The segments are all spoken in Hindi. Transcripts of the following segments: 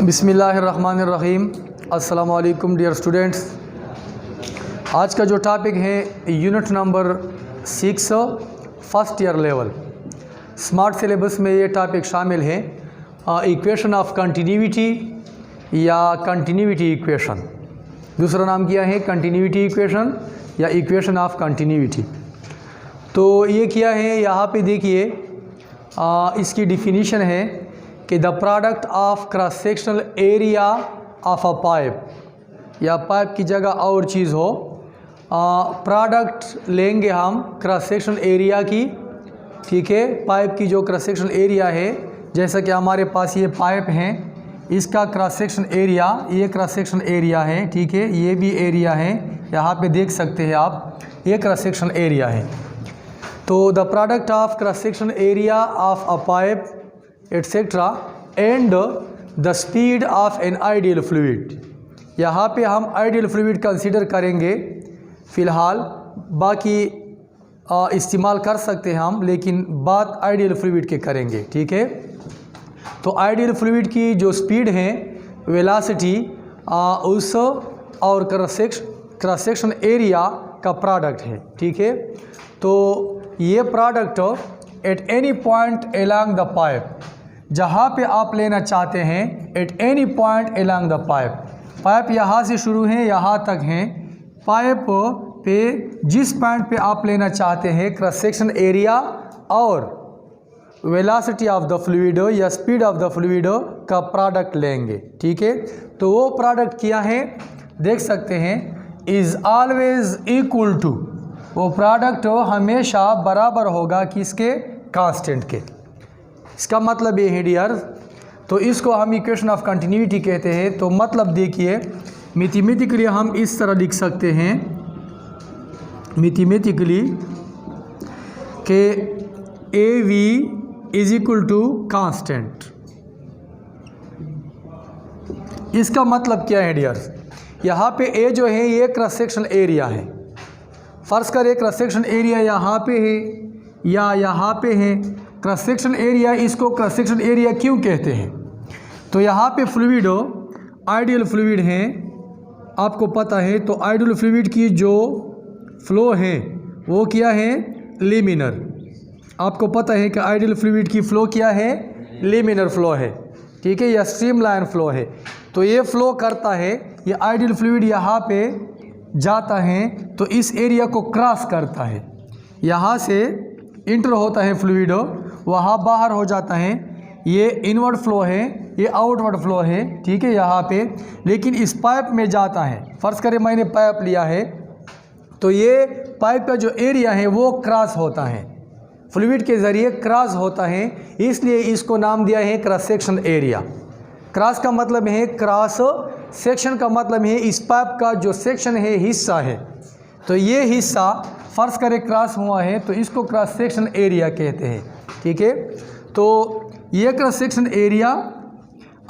बिस्मिल्लाहिर्रहमानिर्रहीम। अस्सलाम वालेकुम डियर स्टूडेंट्स। आज का जो टॉपिक है unit number 6 first year level smart syllabus में ये टॉपिक शामिल है इक्वेशन ऑफ कंटिन्यूटी या कंटिन्यूटी इक्वेशन। दूसरा नाम क्या है कंटिन्यूटी इक्वेशन या इक्वेशन ऑफ कंटिन्यूटी। तो ये क्या है यहाँ पे देखिए इसकी डिफिनीशन है कि the product of cross sectional area of a pipe या पाइप की जगह और चीज़ हो, प्रोडक्ट लेंगे हम क्रॉस सेक्शनल एरिया की। ठीक है, पाइप की जो क्रॉस सेक्शनल एरिया है, जैसा कि हमारे पास ये पाइप है, इसका क्रॉस सेक्शन एरिया, ये क्रॉस सेक्शन एरिया है। ठीक है, ये भी एरिया है, यहाँ पे देख सकते हैं आप, ये क्रॉस सेक्शन एरिया है। तो the product of cross section area of a pipe etcetera and the speed of an ideal fluid. यहाँ पे हम आइडियल फ्लूइड कंसीडर करेंगे फ़िलहाल, बाकी इस्तेमाल कर सकते हैं हम, लेकिन बात आइडियल फ्लूइड के करेंगे। ठीक है, तो आइडियल फ्लूइड की जो स्पीड है, वेलोसिटी, उस और क्रॉस सेक्शन एरिया का प्रोडक्ट है। ठीक है, तो ये product at any point along the pipe, जहाँ पे आप लेना चाहते हैं, at any point along the pipe यहाँ से शुरू है यहाँ तक है, पाइप पे जिस पॉइंट पे आप लेना चाहते हैं क्रॉस सेक्शन एरिया और वेलोसिटी ऑफ द फ्लूइड या स्पीड ऑफ द फ्लूइड का प्रोडक्ट लेंगे। ठीक है, तो वो प्रोडक्ट क्या है देख सकते हैं, इज़ ऑलवेज इक्वल टू, वो प्रोडक्ट हमेशा बराबर होगा किसके, कांस्टेंट के। इसका मतलब ये है डियर, तो इसको हम इक्वेशन ऑफ कंटिन्यूटी कहते हैं। तो मतलब देखिए, मैथमेटिकली हम इस तरह लिख सकते हैं, मैथमेटिकली के A V is equal to constant. इसका मतलब क्या है डियर, यहाँ पे ए जो है ये क्रॉस सेक्शन एरिया है। फर्ज करें क्रॉस सेक्शन एरिया यहाँ पे है या यहाँ पे है, क्रॉस सेक्शन एरिया, इसको क्रॉस सेक्शन एरिया क्यों कहते हैं, तो यहाँ पे फ्लूइड आइडियल फ्लूइड है, आपको पता है। तो आइडियल फ्लूइड की जो फ्लो है वो क्या है, लिमिनर। आपको पता है कि आइडियल फ्लूइड की फ़्लो क्या है, लिमिनर फ्लो है। ठीक है, या स्ट्रीमलाइन फ्लो है। तो ये फ़्लो करता है, ये आइडियल फ्लूइड यहाँ पे जाता है तो इस एरिया को क्रॉस करता है, यहाँ से इंटर होता है फ्लूइड, वहाँ बाहर हो जाता है। ये इनवर्ड फ्लो है, ये आउटवर्ड फ्लो है। ठीक है, यहाँ पे लेकिन इस पाइप में जाता है। फ़र्ज़ करें मैंने पाइप लिया है, तो ये पाइप का जो एरिया है वो क्रॉस होता है, फ्लूइड के ज़रिए क्रॉस होता है, इसलिए इसको नाम दिया है क्रॉस सेक्शन एरिया। क्रॉस का मतलब है क्रॉस, सेक्शन का मतलब है इस पाइप का जो सेक्शन है, हिस्सा है। तो ये हिस्सा फ़र्ज़ करें क्रॉस हुआ है, तो इसको क्रॉस सेक्शन एरिया कहते हैं। ठीक है, तो ये क्रॉस सेक्शन एरिया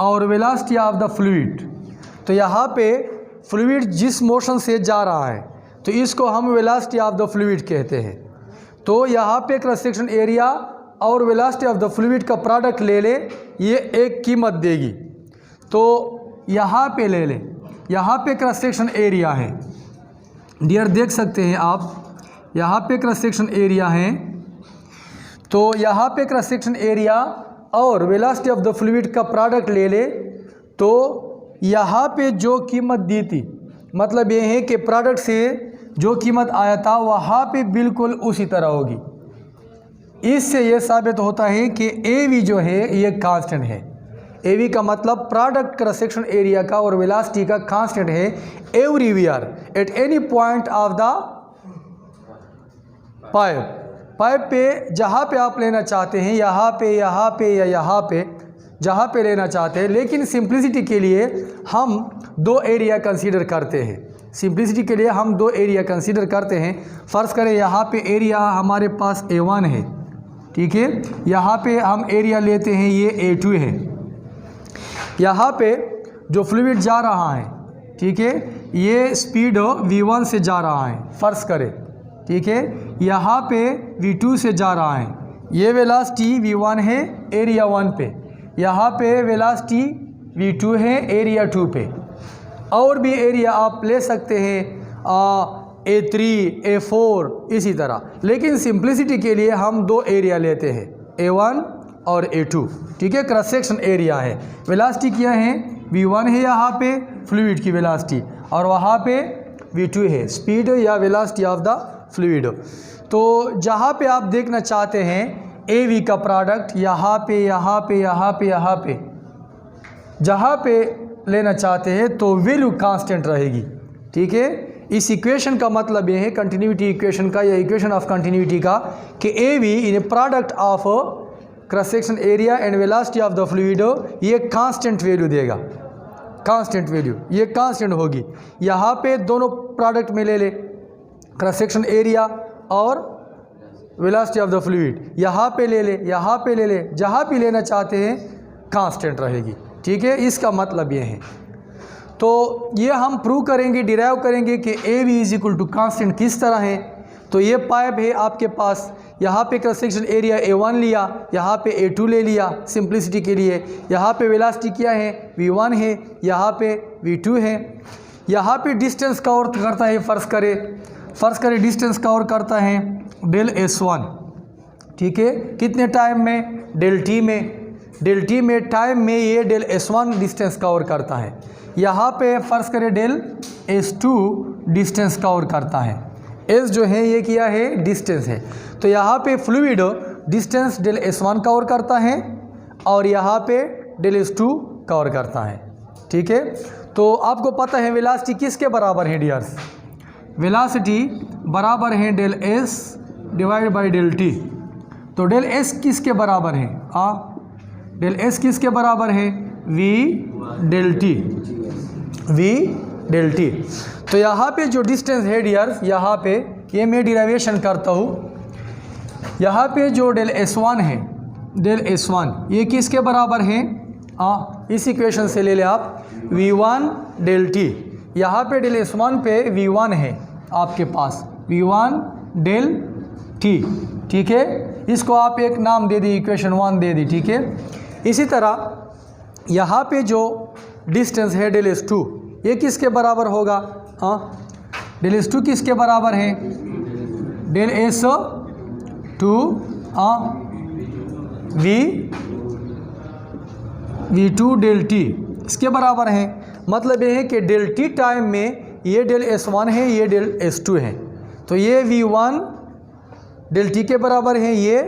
और वेलोसिटी ऑफ द फ्लूइड, तो यहाँ पे फ्लूइड जिस मोशन से जा रहा है तो इसको हम वेलोसिटी ऑफ द फ्लूइड कहते हैं। तो यहाँ पे क्रॉस सेक्शन एरिया और वेलोसिटी ऑफ द फ्लूइड का प्रोडक्ट ले ले, ये एक कीमत देगी। तो यहाँ पे ले ले, यहाँ पे क्रॉस सेक्शन एरिया है डियर, देख सकते हैं आप, यहाँ पे क्रॉस सेक्शन एरिया है। तो यहाँ पे क्रॉस सेक्शन एरिया और वेलोसिटी ऑफ द फ्लूइड का प्रोडक्ट ले ले, तो यहाँ पे जो कीमत दी थी, मतलब ये है कि प्रोडक्ट से जो कीमत आया था वहाँ पे बिल्कुल उसी तरह होगी। इससे ये साबित होता है कि ए वी जो है ये कांस्टेंट है। ए वी का मतलब प्रोडक्ट क्रॉस सेक्शन एरिया का और वेलोसिटी का कांस्टेंट है everywhere at any point of the pipe पे, जहाँ पे आप लेना चाहते हैं, यहाँ पे या यहाँ पे, जहाँ पे लेना चाहते हैं। लेकिन सिंप्लिसिटी के लिए हम दो एरिया कंसीडर करते हैं, सिंप्लिसिटी के लिए हम दो एरिया कंसीडर करते हैं। फ़र्ज़ करें यहाँ पे एरिया हमारे पास A1 है। ठीक है, यहाँ पे हम एरिया लेते हैं, ये A2 है। यहाँ पे जो फ्लूइड जा रहा है, ठीक है, ये स्पीड V1 से जा रहा है, फ़र्ज़ करें। ठीक है, यहाँ पे V2 से जा रहा है, ये वेलोसिटी V1 है एरिया 1 पे, यहाँ पे वेलोसिटी v2 है एरिया 2 पे। और भी एरिया आप ले सकते हैं A3, A4 इसी तरह, लेकिन सिंप्लिसिटी के लिए हम दो एरिया लेते हैं, A1 और A2। ठीक है, क्रॉस सेक्शन एरिया है। वेलोसिटी क्या है, v1 है यहाँ पे फ्लूइड की वेलोसिटी, और वहाँ पे v2 है स्पीड या वेलोसिटी ऑफ द फ्लूइड। तो जहाँ पे आप देखना चाहते हैं AV का प्रोडक्ट यहाँ पे यहाँ पे यहाँ पे यहाँ पे जहाँ पे लेना चाहते हैं तो वैल्यू कांस्टेंट रहेगी। ठीक है, इस इक्वेशन का मतलब ये है, कंटिन्यूटी इक्वेशन का या इक्वेशन ऑफ कंटिन्यूटी का, कि AV in product of cross section area and velocity of the fluid ये कांस्टेंट वैल्यू देगा, कांस्टेंट वैल्यू ये कांस्टेंट होगी। यहाँ पे दोनों प्रोडक्ट में ले ले, क्रॉस सेक्शन एरिया और वेलोसिटी ऑफ द फ्लूइड, यहाँ पे ले ले, यहाँ पे ले ले, जहाँ भी लेना चाहते हैं कांस्टेंट रहेगी। ठीक है, इसका मतलब ये है। तो ये हम प्रूव करेंगे, डिराइव करेंगे कि AV is equal to constant किस तरह है। तो ये पाइप है आपके पास, यहाँ पे क्रॉस सेक्शन एरिया A1 लिया, यहाँ पे A2 ले लिया सिंप्लिसिटी के लिए, यहाँ पे वेलोसिटी क्या है v1 है, यहाँ पे v2 है, यहाँ पे डिस्टेंस कवर करता है, फर्स्ट करे डिस्टेंस कवर करता है डेल S1। ठीक है, कितने टाइम में, डेल t में टाइम में ये डेल S1 डिस्टेंस कवर करता है। यहाँ पे फर्स्ट करे डेल S2 डिस्टेंस कवर करता है। S जो है ये क्या है, डिस्टेंस है। तो यहाँ पे fluid distance del S1 cover करता है और यहाँ पे डेल S2 कवर करता है। ठीक है, तो आपको पता है वेलोसिटी किसके बराबर है डियर्स, वेलोसिटी बराबर है del S divide by del t। तो डेल S किसके बराबर है, डेल S किसके बराबर है, v डेल t। तो यहाँ पे जो डिस्टेंस है डियर्स, यहाँ पे ये मैं डिराइवेशन करता हूँ, यहाँ पे जो डेल S1 है, डेल S1 ये किसके बराबर है, इस इक्वेशन से ले ले आप, v1 डेल t। यहाँ पे डेल S1 पे v1 है आपके पास, v1 डेल t। ठीक है, इसको आप एक नाम दे दी, इक्वेशन 1 दे दी। ठीक है, इसी तरह यहाँ पे जो डिस्टेंस है डेल S2 ये किसके बराबर होगा, डेल S2 किसके बराबर है, del S2 v2 del t इसके बराबर है। मतलब ये है कि डेल t टाइम में ये डेल S1 है, ये डेल S2 है, तो ये v1 डेल t के बराबर है, ये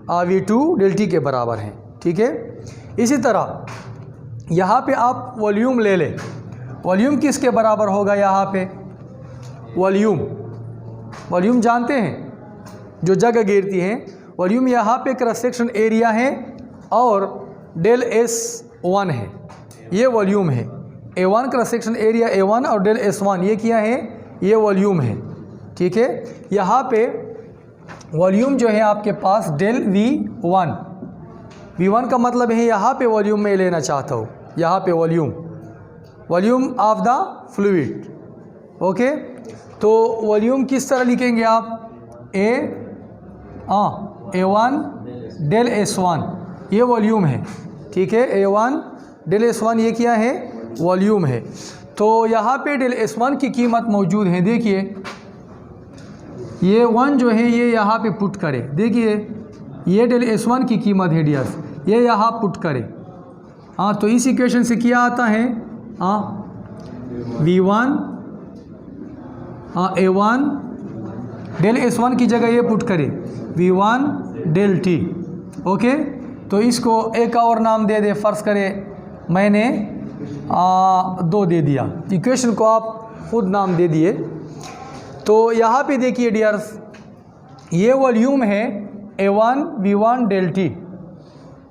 v2 डेल t के बराबर है। ठीक है, इसी तरह यहाँ पे आप वॉल्यूम ले लें, वॉल्यूम किसके बराबर होगा, यहाँ पे वॉल्यूम जानते हैं जो जगह गिरती है, वॉल्यूम यहाँ पे क्रॉस सेक्शन एरिया है और डेल S1 है, ये वॉल्यूम है। A1 cross section area A1 और डेल S1 ये क्या है, ये वॉल्यूम है। ठीक है, यहाँ पे वॉल्यूम जो है आपके पास डेल V1 का मतलब है यहाँ पे वॉल्यूम में लेना चाहता हूँ, यहाँ पे volume of the fluid. Okay, तो वॉल्यूम किस तरह लिखेंगे आप, A1 डेल S1 ये वॉल्यूम है। ठीक है, A1 डेल S1 ये क्या है, वॉल्यूम है। तो यहाँ पे डेल S1 की कीमत मौजूद है, देखिए ये 1 जो है ये यहाँ पे पुट करे, देखिए ये डेल S1 की कीमत है डियर्स, ये यहाँ पुट करे। तो इस इक्वेशन से क्या आता है, V1 A1 डेल S1 की जगह ये पुट करे V1 डेल t। ओके, तो इसको एक और नाम दे दे, फर्ज करे मैंने 2 दे दिया, इक्वेशन को आप खुद नाम दे दिए। तो यहाँ पे देखिए डियर्स, ये वॉल्यूम है A1 V1 डेल t,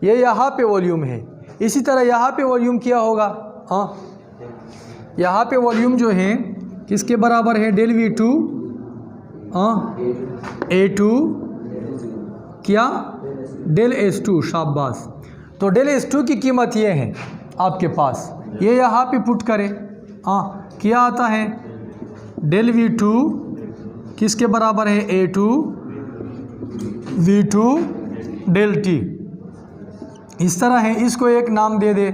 ये यहाँ पे वॉल्यूम है। इसी तरह यहाँ पे वॉल्यूम क्या होगा, यहाँ पे वॉल्यूम जो है किसके बराबर है, डेल V2 A2 क्या, डेल S2, शाबाश। तो डेल S2 की कीमत ये है आपके पास, ये यहाँ पे पुट करें, क्या आता है, डेल V2 किसके बराबर है, A2 V2 डेल t। इस तरह है, इसको एक नाम दे दे,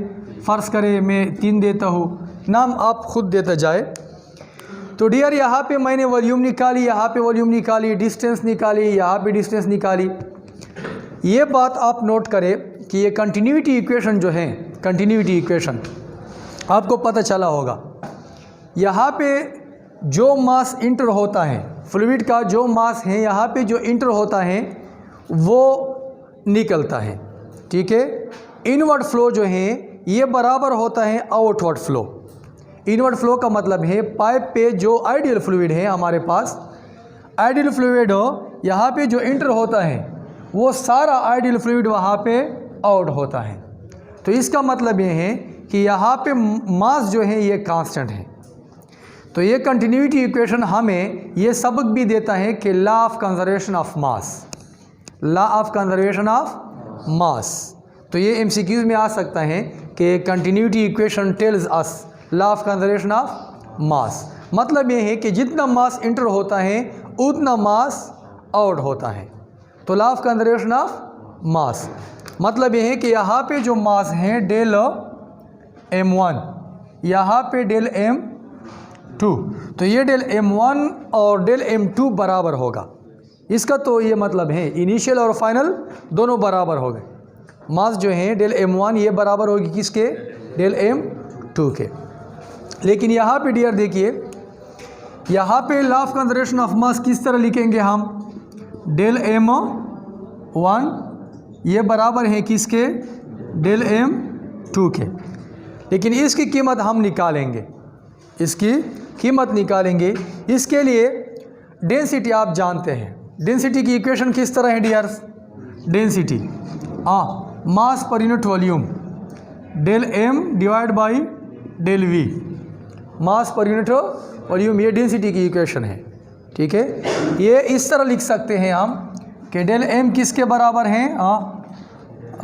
फ़र्ज़ करे मैं 3 देता हूँ, नाम आप खुद देता जाए। तो डियर यहाँ पे मैंने वॉल्यूम निकाली, यहाँ पे वॉल्यूम निकाली, डिस्टेंस निकाली, यहाँ पे डिस्टेंस निकाली। ये बात आप नोट करें कि ये कंटिन्यूटी इक्वेशन जो है, कंटिन्यूटी इक्वेशन आपको पता चला होगा। यहाँ पे जो मास इंटर होता है, फ्लूइड का जो मास है यहाँ पे जो इंटर होता है वो निकलता है, ठीक है। इनवर्ड फ्लो जो है ये बराबर होता है आउटवर्ड फ्लो। इनवर्ड फ्लो का मतलब है पाइप पे जो आइडियल फ्लूइड है हमारे पास, आइडियल फ्लूइड यहाँ पे जो इंटर होता है वो सारा आइडियल फ्लूइड वहाँ पे आउट होता है। तो इसका मतलब ये है कि यहाँ पे मास जो है ये कांस्टेंट है। तो ये कंटिन्यूटी इक्वेशन हमें ये सबक भी देता है कि law of conservation of mass, law of conservation of mass. तो ये एमसीक्यूज में आ सकता है कि continuity equation tells us law of conservation of mass. मतलब ये है कि जितना मास इंटर होता है उतना मास आउट होता है। तो law of conservation of mass मतलब ये है कि यहाँ पे जो मास है डेल m1, यहाँ पे डेल m2, तो ये डेल m1 और डेल m2 बराबर होगा। इसका तो ये मतलब है इनिशियल और फाइनल दोनों बराबर हो गए। मास जो है डेल m1 ये बराबर होगी किसके, डेल m2 के। लेकिन यहाँ पे डियर देखिए, यहाँ पे law of conservation of mass किस तरह लिखेंगे हम, डेल m1 ये बराबर है किसके, डेल m2 के। लेकिन इसकी कीमत हम निकालेंगे, इसकी कीमत निकालेंगे। इसके लिए डेंसिटी आप जानते हैं, डेंसिटी की इक्वेशन किस तरह है dears, density mass per unit volume, del m divide by del v, mass per unit volume, ये डेंसिटी की इक्वेशन है, ठीक है। ये इस तरह लिख सकते हैं हम कि डेल m किसके बराबर हैं,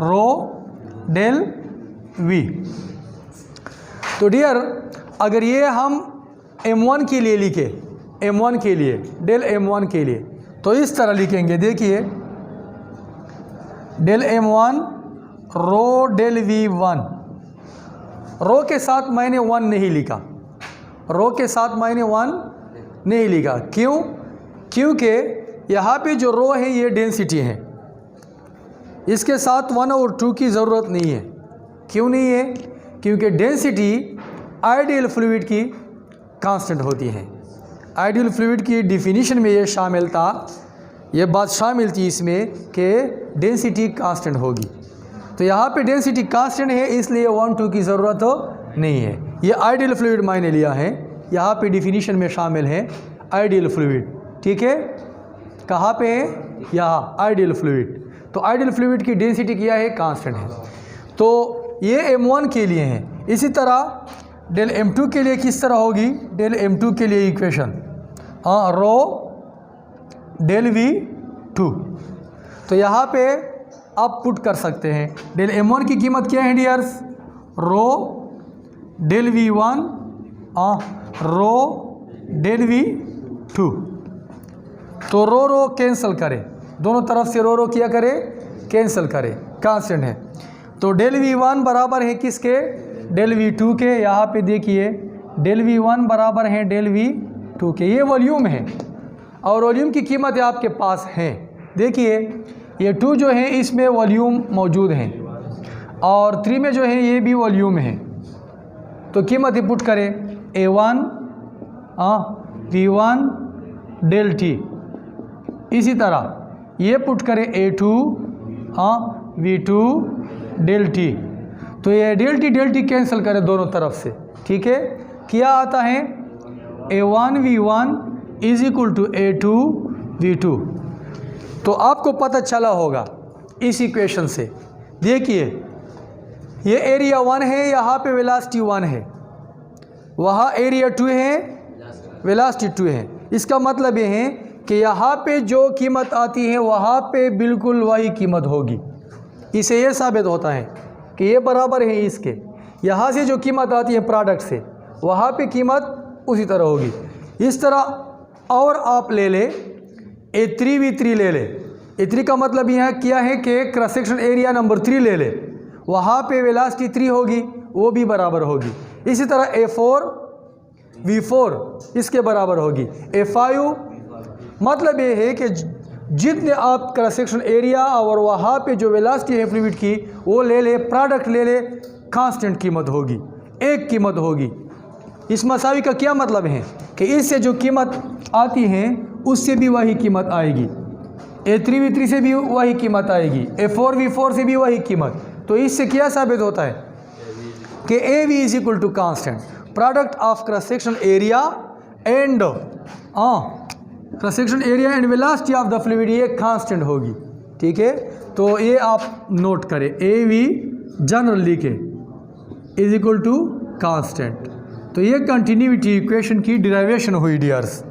रो डेल v। तो डियर अगर ये हम m1 के लिए लिखे, m1 के लिए, डेल m1 के लिए, तो इस तरह लिखेंगे, देखिए डेल m1 रो डेल v1। रो के साथ मैंने 1 नहीं लिखा, रो के साथ मैंने 1 नहीं लिखा, क्यों, क्योंकि यहाँ पे जो रो है ये डेंसिटी है, इसके साथ 1 और 2 की ज़रूरत नहीं है। क्यों नहीं है, क्योंकि डेंसिटी आइडियल फ्लूइड की कांस्टेंट होती है। आइडियल फ्लूइड की डिफिनीशन में ये शामिल था, ये बात शामिल थी इसमें कि डेंसिटी कांस्टेंट होगी। तो यहाँ पे डेंसिटी कांस्टेंट है, इसलिए 1 2 की ज़रूरत नहीं है। ये आइडियल फ्लूइड मैंने लिया है, यहाँ पे डिफिनीशन में शामिल है आइडियल फ्लूइड, ठीक है। कहाँ पे है, यहाँ आइडियल फ्लूइड। तो आइडियल फ्लूइड की डेंसिटी क्या है, कांस्टेंट है। तो ये m1 के लिए है। इसी तरह डेल m2 के लिए किस तरह होगी, डेल m2 के लिए इक्वेशन रो डेल v2। तो यहाँ पे आप पुट कर सकते हैं, डेल m1 की कीमत क्या है डियर्स, रो डेल v1 रो डेल v2। तो रो कैंसिल करें, दोनों तरफ से रो किया करें, कैंसिल करें, कांस्टेंट है। तो डेल v1 बराबर है किसके, डेल v2 के। यहाँ पे देखिए डेल v1 बराबर है डेल v2 के। ये वॉल्यूम है और वॉल्यूम की कीमत आपके पास है। देखिए ये 2 जो है इसमें वॉल्यूम मौजूद है और 3 में जो है ये भी वॉल्यूम है। तो कीमत ही पुट करें, a1 v1 डेल t। इसी तरह ये पुट करें a2 v2 डेल t। तो ये डेल टी कैंसिल करें दोनों तरफ से, ठीक है। क्या आता है, a1 v1 is equal to a2 v2। तो आपको पता चला होगा इस इक्वेशन से। देखिए ये एरिया 1 है, यहाँ पे वेलोसिटी 1 है, वहाँ एरिया 2 है, वेलोसिटी 2 है। इसका मतलब ये है कि यहाँ पे जो कीमत आती है वहाँ पे बिल्कुल वही कीमत होगी। इसे ये साबित होता है कि ये बराबर है इसके। यहाँ से जो कीमत आती है प्रोडक्ट से, वहाँ पे कीमत उसी तरह होगी। इस तरह और आप ले ले A3 V3 ले ले। A3 का मतलब यह क्या है कि क्रॉस सेक्शन एरिया नंबर 3 ले ले वहाँ पे वेलोसिटी 3 होगी, वो भी बराबर होगी। इसी तरह A4 V4 इसके बराबर होगी। A5 मतलब ये है कि जितने आप क्रॉस सेक्शन एरिया और वहाँ पे जो वेलोसिटी है फ्लूइड की वो ले ले, प्रोडक्ट ले ले, कांस्टेंट कीमत होगी, एक कीमत होगी। इस मसावी का क्या मतलब है कि इससे जो कीमत आती है उससे भी वही कीमत आएगी, A3 V3 से भी वही कीमत आएगी, A4 V4 से भी वही कीमत। तो इससे क्या साबित होता है कि AV is equal to constant, product of cross section area and cross section area and velocity of the fluid ये कांस्टेंट होगी। ठीक है, तो ये आप नोट करें, AV जनरल लिखे इज इक्वल टू कांस्टेंट। तो ये कंटिन्यूटी इक्वेशन की डिराइवेशन हुई डियर्स।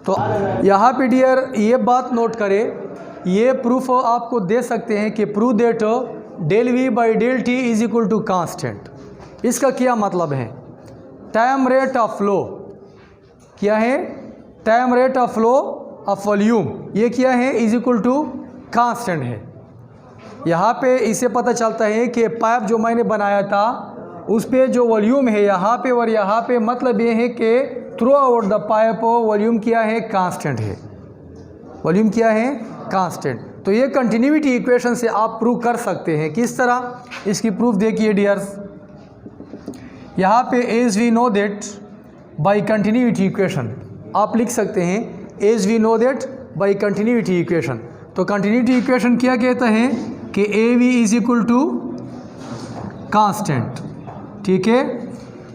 तो यहाँ पे डियर ये बात नोट करें, ये प्रूफ आपको दे सकते हैं कि prove that del v by del t is equal to constant. इसका क्या मतलब है? टाइम रेट ऑफ फ्लो क्या है? Time rate of flow of volume ये क्या है? इज इक्वल टू कांस्टेंट है। यहाँ पे इससे पता चलता है कि पाइप जो मैंने बनाया था उस पे जो वॉल्यूम है यहाँ पे और यहाँ पे, मतलब ये है कि through out the pipe volume क्या है? कांस्टेंट है। वॉल्यूम क्या है? कांस्टेंट। तो ये कंटिन्यूटी इक्वेशन से आप प्रूव कर सकते हैं। किस तरह? इसकी प्रूफ देखिए डियर्स, यहाँ पे as we know that by continuity equation आप लिख सकते हैं as we know that by continuity equation. तो कंटिन्यूटी इक्वेशन क्या कहता है कि A V is equal to constant. ठीक है,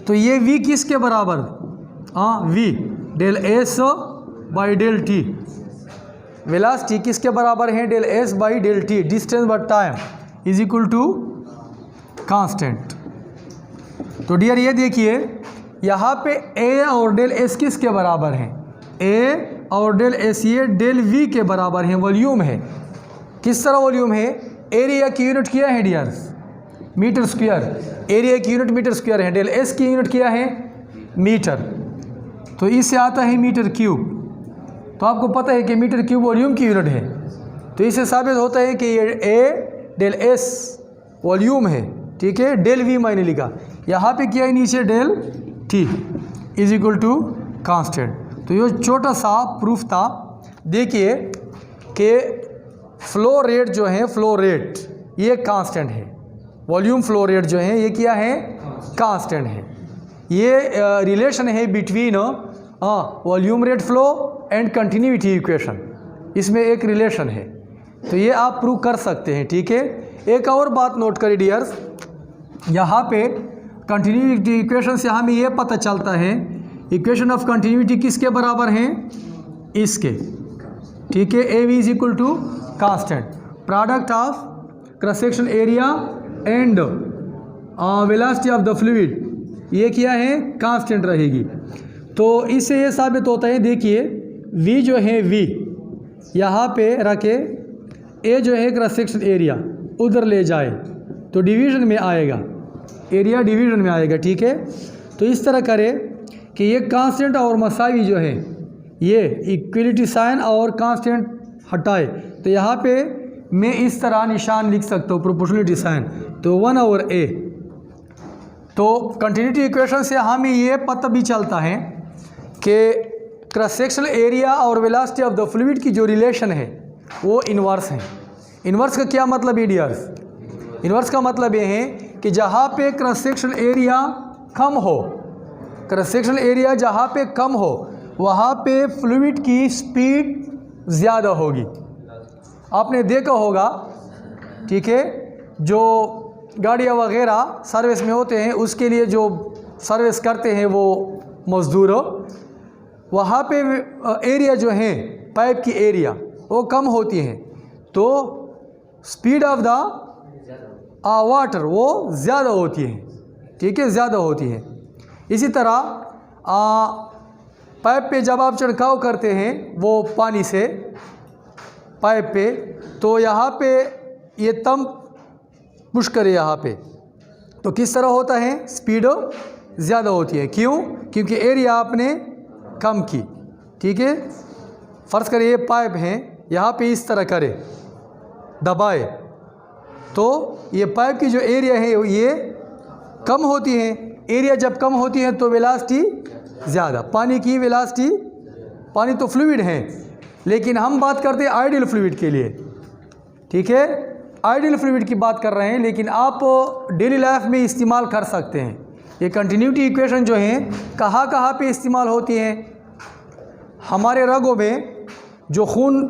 तो ये v किसके बराबर? v del S by del t. Velocity किसके बराबर है? Del S by del t, distance by time is equal to constant. तो डियर ये देखिए यहाँ पे a और डेल एस किसके बराबर हैं? a और डेल एस ये डेल v के बराबर हैं, वॉल्यूम है। किस तरह वॉल्यूम है? एरिया की यूनिट क्या है डियर्स? Metre square. एरिया की यूनिट मीटर स्क्वायर है। डेल एस की यूनिट क्या है? मीटर। तो इससे आता है मीटर क्यूब। तो आपको पता है कि मीटर क्यूब वॉल्यूम की यूनिट है। तो इससे साबित होता है कि ये ए डेल एस वॉल्यूम है। ठीक है, डेल वी मैंने लिखा, यहाँ पे क्या है नीचे? Del t is equal to constant. तो ये छोटा सा प्रूफ था। देखिए कि फ्लो रेट जो है, फ्लो रेट ये कांस्टेंट है, वॉल्यूम फ्लो रेट जो है ये क्या है? कांस्टेंट है। ये रिलेशन है between volume rate flow and continuity equation, इसमें एक रिलेशन है। तो ये आप प्रूव कर सकते हैं। ठीक है, एक और बात नोट करिए डियर्स, यहाँ पे कंटिन्यूटी इक्वेशन से हमें ये पता चलता है इक्वेशन ऑफ कंटिन्यूटी किसके बराबर हैं? इसके। ठीक है, A V is equal to constant, product of cross section area and velocity of the fluid ये क्या है? कांस्टेंट रहेगी। तो इससे ये साबित होता है, देखिए v जो है v यहाँ पे रखे, a जो है क्रॉस सेक्शन एरिया उधर ले जाए तो डिवीजन में आएगा, एरिया डिवीजन में आएगा। ठीक है, तो इस तरह करें कि ये कांस्टेंट और मसावी जो है ये इक्वलिटी साइन और कांस्टेंट हटाए, तो यहाँ पे मैं इस तरह निशान लिख सकता हूँ प्रोपोर्शनलिटी साइन, तो 1/a। तो कंटिन्यूटी इक्वेशन से हमें ये पता भी चलता है कि क्रॉस सेक्शनल एरिया और वेलोसिटी ऑफ द फ्लूइड की जो रिलेशन है वो इन्वर्स है। इन्वर्स का क्या मतलब है डियर्स? इन्वर्स का मतलब ये है कि जहाँ पे क्रॉस सेक्शनल एरिया कम हो, क्रॉस सेक्शनल एरिया जहाँ पे कम हो वहाँ पे फ्लूइड की स्पीड ज़्यादा होगी। आपने देखा होगा, ठीक है, जो गाड़ियाँ वगैरह सर्विस में होते हैं उसके लिए जो सर्विस करते हैं वो मज़दूर, वहाँ पे एरिया जो है पाइप की एरिया वो कम होती है, तो स्पीड ऑफ द वाटर वो ज़्यादा होती है। ठीक है, ज़्यादा होती है। इसी तरह पाइप पे जब आप छिड़काव करते हैं वो पानी से पाइप पे, तो यहाँ पे ये तम पुश करे यहाँ पे, तो किस तरह होता है? स्पीड ज़्यादा होती है। क्यों? क्योंकि एरिया आपने कम की। ठीक है, फ़र्ज़ करिए ये पाइप है, यहाँ पे इस तरह करे, दबाए, तो ये पाइप की जो एरिया है ये कम होती है। एरिया जब कम होती है तो वेलोसिटी ज़्यादा। पानी की वेलोसिटी, पानी तो फ्लूइड है लेकिन हम बात करते हैं आइडियल फ्लूइड के लिए, ठीक है, आइडियल फ्लूइड की बात कर रहे हैं, लेकिन आप डेली लाइफ में इस्तेमाल कर सकते हैं। ये कंटिन्यूटी इक्वेशन जो है कहाँ कहाँ पे इस्तेमाल होती है? हमारे रगों में जो खून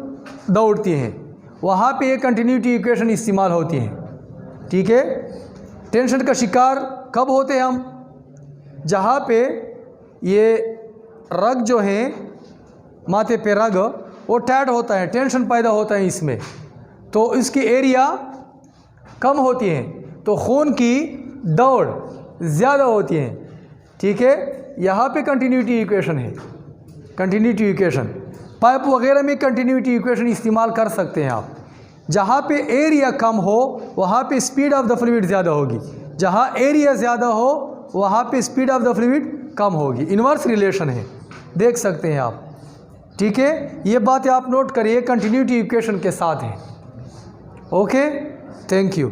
दौड़ती हैं वहाँ पे ये कंटिन्यूटी इक्वेशन इस्तेमाल होती है, ठीक है। टेंशन का शिकार कब होते हैं हम? जहाँ पे ये रग जो है, माथे पे रग वो टाइट होता है, टेंशन पैदा होता है इसमें, तो इसकी एरिया कम होती है तो खून की दौड़ ज़्यादा होती है, ठीक है। यहाँ पे कंटिन्यूटी इक्वेशन है, कंटिन्यूटी इक्वेशन। पाइप वगैरह में कंटिन्यूटी इक्वेशन इस्तेमाल कर सकते हैं आप। जहाँ पे एरिया कम हो वहाँ पे स्पीड ऑफ द फ्लूइड ज़्यादा होगी, जहाँ एरिया ज़्यादा हो वहाँ पे स्पीड ऑफ द फ्लूइड कम होगी। इन्वर्स रिलेशन है, देख सकते हैं आप, ठीक है। ये बातें आप नोट करिए, कंटिन्यूटी इक्वेशन के साथ हैं। Okay, thank you.